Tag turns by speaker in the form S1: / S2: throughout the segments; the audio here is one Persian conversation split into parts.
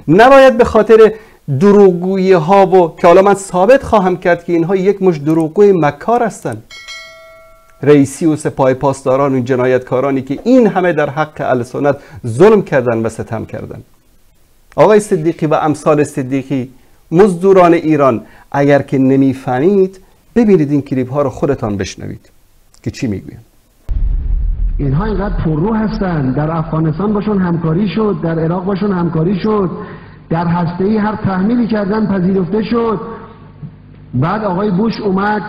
S1: نباید به خاطر دروغگویی ها و که حالا من ثابت خواهم کرد که اینها یک مش دروغگوی مکار هستند. رئیسی و سپاه پاسداران و جنایتکارانی که این همه در حق اهل سنت ظلم کردن و ستم کردن. آقای صدیقی و امثال صدیقی، مزدوران ایران، اگر که نمیفهمید ببینید این کلیپ ها رو خودتان بشنوید که چی میگوین.
S2: اینها اینقدر پررو هستن. در افغانستان باشون همکاری شد، در عراق باشون همکاری شد، در هسته‌ای هر تحمیلی کردن پذیرفته شد. بعد آقای بوش اومد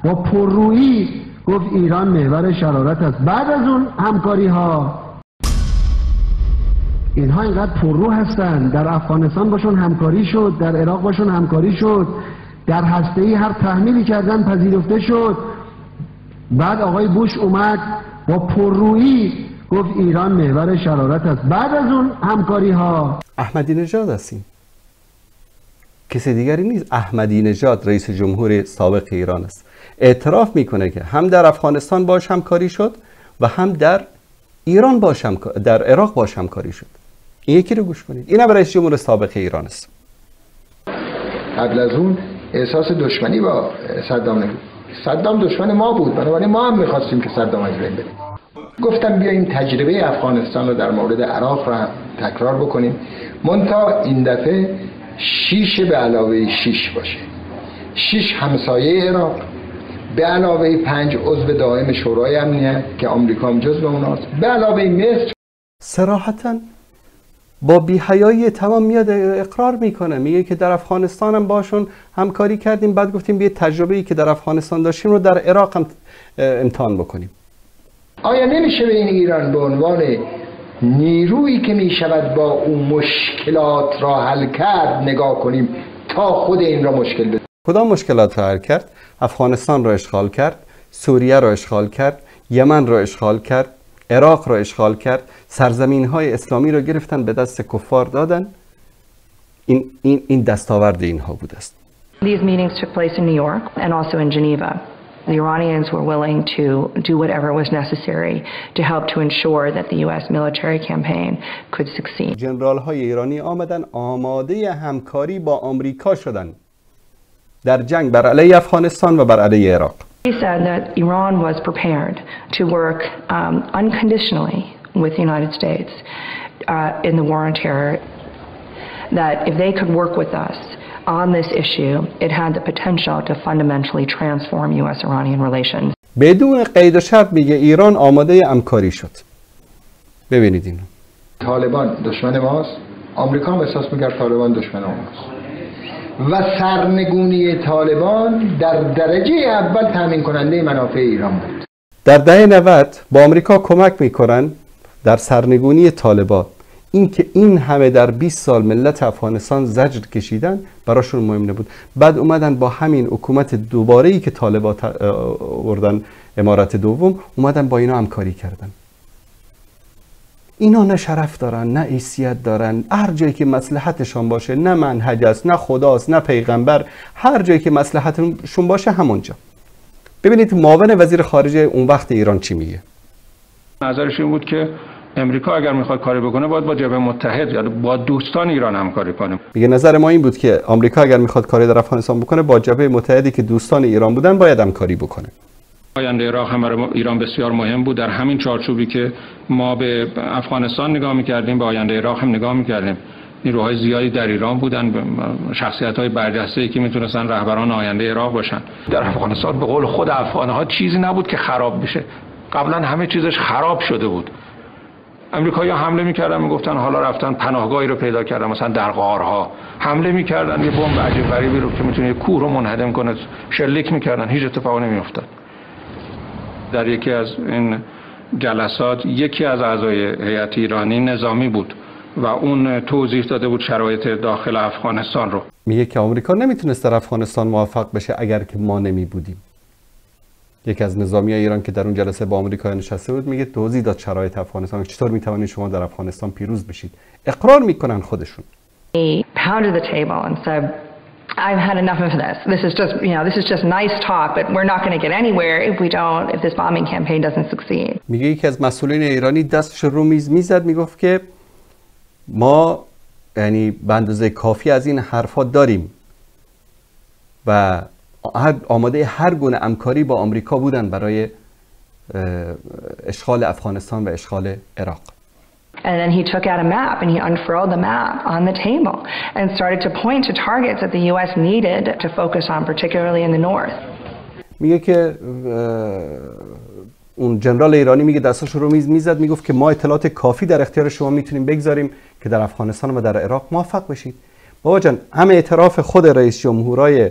S2: با پررویی گفت ایران محور شرارت است. بعد از اون همکاری ها، اینها اینقدر پررو هستن. در افغانستان باشون همکاری شد، در عراق باشون همکاری شد، در هسته‌ای هر تحمیلی کردن پذیرفته شد. بعد آقای بوش اومد با پررویی گفت ایران محور شرارت است. بعد از اون همکاری ها،
S1: احمدی نژاد هستیم، کسی دیگری نیست. احمدی نژاد رئیس جمهور سابق ایران است. اعتراف میکنه که هم در افغانستان باش همکاری شد و هم در ایران در عراق باش همکاری شد. این یکی رو گوش کنید. اینم رئیس جمهور سابق ایران است.
S3: قبل از اون احساس دشمنی با صدام نبود. صدام دشمن ما بود، بنابراین ما هم میخواستیم که صدام از بین بره. گفتم بیاییم تجربه افغانستان رو در مورد عراق را تکرار بکنیم، منتها این دفعه 6 به علاوه 6 باشه. 6 همسایه عراق به علاوه 5 عضو دائم شورای امنیت که آمریکا هم جزو اوناست، به علاوه مصر.
S1: صراحتاً با بی‌حیایی تمام میاد اقرار میکنه، میگه که در افغانستان هم باشون همکاری کردیم، بعد گفتیم بیا تجربه‌ای که در افغانستان داشتیم رو در عراق هم امتحان بکنیم.
S3: آیا نمیشه به این ایران به عنوان نیرویی که میشود با اون مشکلات را حل کرد نگاه کنیم تا خود این را مشکل بده؟
S1: کدام مشکلات را حل کرد؟ افغانستان را اشغال کرد، سوریه را اشغال کرد، یمن را اشغال کرد، عراق را اشغال کرد، سرزمین‌های اسلامی را گرفتن به دست کفار دادن. این دستاورد اینها بود است.
S4: These meetings took place in New York and also in Geneva. The Iranians were willing to do whatever was necessary to help to ensure that the US military campaign could succeed.
S1: جنرال‌های ایرانی آمدن آماده همکاری با آمریکا شدند در جنگ بر علیه افغانستان و بر علیه عراق.
S4: He said that Iran was prepared to work unconditionally with the United States in the war on terror. That if they could work with us on this issue, it had the potential to fundamentally transform US-Iranian relations.
S1: بدون قید و شرط میگه ایران آماده همکاری شد. ببینید اینو.
S3: طالبان دشمن ماست، آمریکا هم احساس می‌کرد طالبان دشمن ماست. و سرنگونی طالبان در درجه اول تامین کننده منافع ایران بود.
S1: در دهه 90 با آمریکا کمک میکنن در سرنگونی طالبان. این که این همه در 20 سال ملت افغانستان زجر کشیدن براشون مهم نبود. بعد اومدن با همین حکومت دوباره‌ای که طالبان آوردن امارت دوم، اومدن با اینا همکاری کردن. اینا نه شرف دارن، نه حیثیت دارن. هر جایی که مصلحتشون باشه، نه منهج است، نه خداست، نه پیغمبر، هر جایی که مصلحتشون باشه همونجا. ببینید معاون وزیر خارجه اون وقت ایران چی میگه.
S5: نظرش این بود که امریکا اگر میخواد کاری بکنه باید با جبهه متحد یا با دوستان ایران همکاری کنه.
S1: میگه نظر ما این بود که آمریکا اگر میخواد کاری در افغانستان بکنه با جبهه متحدی که دوستان ایران بودن باید همکاری بکنه.
S5: آینده عراق هم برای ایران بسیار مهم بود. در همین چارچوبی که ما به افغانستان نگاه میکردیم به آینده عراق هم نگاه میکردیم. نیروهای زیادی در ایران بودن، شخصیت‌های برجسته‌ای که میتونستن رهبران آینده عراق باشن. در افغانستان به قول خود افغان‌ها چیزی نبود که خراب بشه. قبلا همه چیزش خراب شده بود. امریکایی‌ها حمله می‌کردن، میگفتن حالا رفتن پناهگاهی رو پیدا کردن، مثلا در غارها حمله می‌کردن، یه بمب عجیب غریبی رو که میتونه یه کوه رو منهدم کنه شلیک می‌کردن، هیچ اتفاقی نمی‌افتاد. در یکی از این جلسات یکی از اعضای هیئت ایرانی نظامی بود و اون توضیح داده بود شرایط داخل افغانستان رو.
S1: میگه که آمریکا نمیتونست در افغانستان موفق بشه اگر که ما نمی بودیم. یکی از نظامیای ایران که در اون جلسه با آمریکا نشسته بود میگه توضیح داد شرایط افغانستان، چطور میتوانید شما در افغانستان پیروز بشید. اقرار میکنن خودشون.
S4: He pounded the table and said, I've had enough of this. This is just, this is just nice talk, but we're not going to get anywhere if this bombing campaign doesn't succeed.
S1: میگه یکی از مسئولین ایرانی دستش رو میز میزد، میگفت که ما یعنی به اندازه کافی از این حرفا داریم و آماده هر گونه همکاری با آمریکا بودن برای اشغال افغانستان و اشغال عراق.
S4: And then he took out a map and he unfurled the map on the table and started to point to targets that the US needed to focus on, particularly in the north.
S1: میگه که اون جنرال ایرانی میگه دستاش رو میزد، میگفت که ما اطلاعات کافی در اختیار شما میتونیم بگذاریم که در افغانستان و در عراق موفق بشید. بابا جان، هم اعتراف خود رئیس جمهورای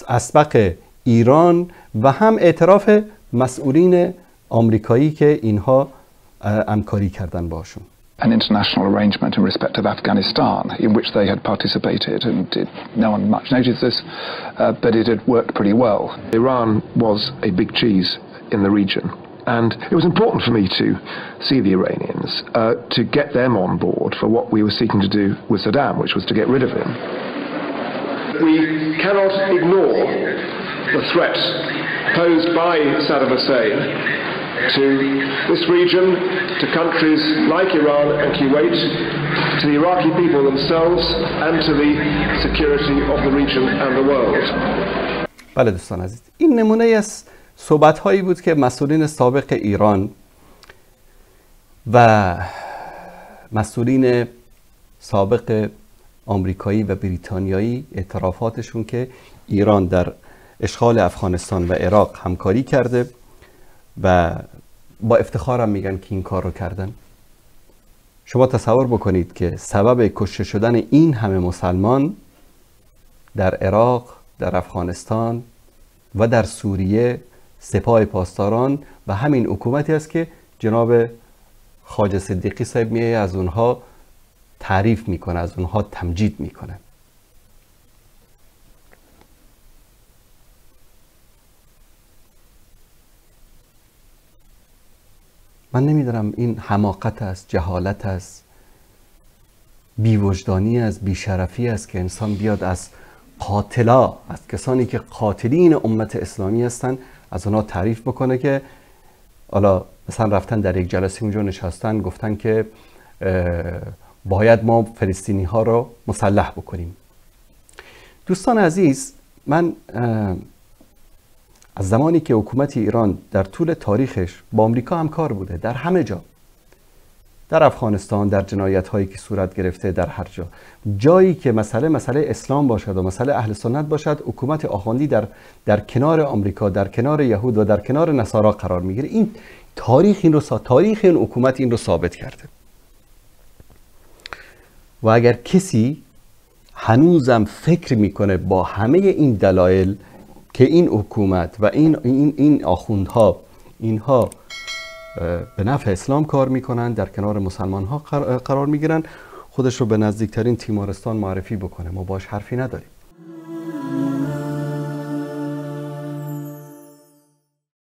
S1: اسبق ایران و هم اعتراف مسئولین آمریکایی که اینها همکاری کردن باشون.
S6: An international arrangement in respect of Afghanistan in which they had participated, and no one much noticed this, but it had worked pretty well.
S7: Iran was a big cheese in the region, and it was important for me to see the Iranians, to get them on board for what we were seeking to do with Saddam, which was to get rid of him. We cannot ignore the threat posed by Saddam Hussein to this region, to countries like Iran and Kuwait, to the Iraqi people themselves, and to the security of the region and the world.
S1: بله دوستان عزیز، این نمونه از صحبت هایی بود که مسئولین سابق ایران و مسئولین سابق آمریکایی و بریتانیایی اعترافاتشون که ایران در اشغال افغانستان و عراق همکاری کرده و با افتخارم میگن که این کار رو کردن. شما تصور بکنید که سبب کشته شدن این همه مسلمان در عراق، در افغانستان و در سوریه سپاه پاسداران و همین حکومتی است که جناب خواجه صدیقی صاحب میایه از اونها تعریف میکنه، از اونها تمجید میکنه. من نمیدونم این حماقت است، جهالت است، بیوجدانی است، بیشرفی است که انسان بیاد از قاتلا، از کسانی که قاتلین امت اسلامی هستن، از اونها تعریف بکنه که حالا مثلا رفتن در یک جلسه اونجا نشستن گفتن که باید ما فلسطینی ها رو مسلح بکنیم. دوستان عزیز، من از زمانی که حکومت ایران در طول تاریخش با آمریکا همکار بوده، در همه جا، در افغانستان، در جنایت هایی که صورت گرفته، در هر جا، جایی که مسئله اسلام باشد و مسئله اهل سنت باشد، حکومت آخوندی در کنار آمریکا، در کنار یهود و در کنار نصارا قرار میگیره. این تاریخ این حکومت این رو ثابت کرده. و اگر کسی هنوزم فکر میکنه با همه این دلایل که این حکومت و این آخوندها اینها به نفع اسلام کار میکنن، در کنار مسلمان ها قرار میگیرن، خودش رو به نزدیکترین تیمارستان معرفی بکنه. ما باش حرفی نداریم.